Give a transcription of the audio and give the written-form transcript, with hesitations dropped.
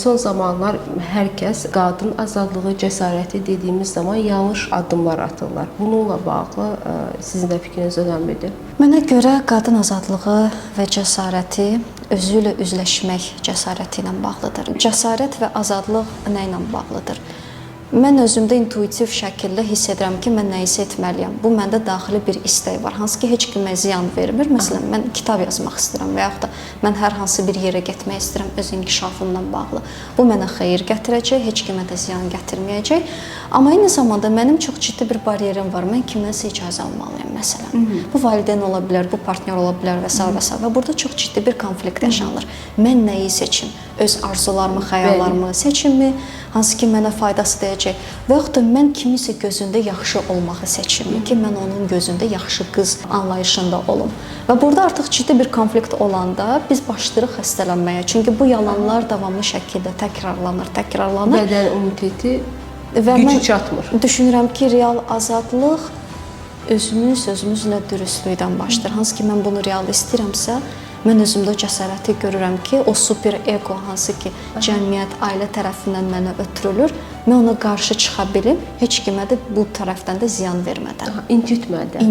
Son zamanlar hər kəs qadın azadlığı, cəsarəti dediyimiz zaman yanlış addımlar atırlar. Bununla bağlı sizin də fikriniz önəmlidir. Mənə görə qadın azadlığı və cəsarəti özü ilə üzləşmək cəsarəti ilə bağlıdır. Cəsarət və azadlıq nə ilə bağlıdır? Mən özümdə intuitiv şəkildə hiss edirəm ki, mən nəyisə etməliyəm. Bu məndə daxili bir istək var, hansı ki, heç kimə ziyan vermir. Məsələn, mən kitab yazmaq istəyirəm və yaxud da mən hər hansı bir yerə getmək istəyirəm öz inkişafımla bağlı. Bu mənə xeyir gətirəcək, heç kimə də ziyan gətirməyəcək. Amma eyni zamanda mənim çox ciddi bir baryerim var. Mən kimdənsə icazə almalıyam, məsələn. Bu valideyn ola bilər, bu partnyor ola bilər və s. və s. Və burada çox ciddi bir konflikt yaşanır. Mən nəyi seçim? Öz arzularımı, xəyallarımı seçimmi? Hansı ki, mənə faydası deyəcək. Və yaxud da mən kimisə gözündə yaxşı olmağı seçimmi ki, mən onun gözündə yaxşı qız anlayışında olum. Və burada artıq ciddi bir konflikt olanda biz başlayırıq xəstələnməyə. Çünki bu yalanlar davamlı şəkildə təkrarlanır. Bədən immuniteti gücü çatmır. Düşünürəm ki, real azadlıq özümüzlə dürüstlükdən başlayır. Hansı ki, mən bunu real istəyirəmsə, mən özümdə cəsarəti görürəm ki, o super ego hansı ki, cəmiyyət, ailə tərəfindən mənə ötürülür, mən ona qarşı çıxa bilim, heç kimə də bu tərəfdən də ziyan vermədən, incitmədən.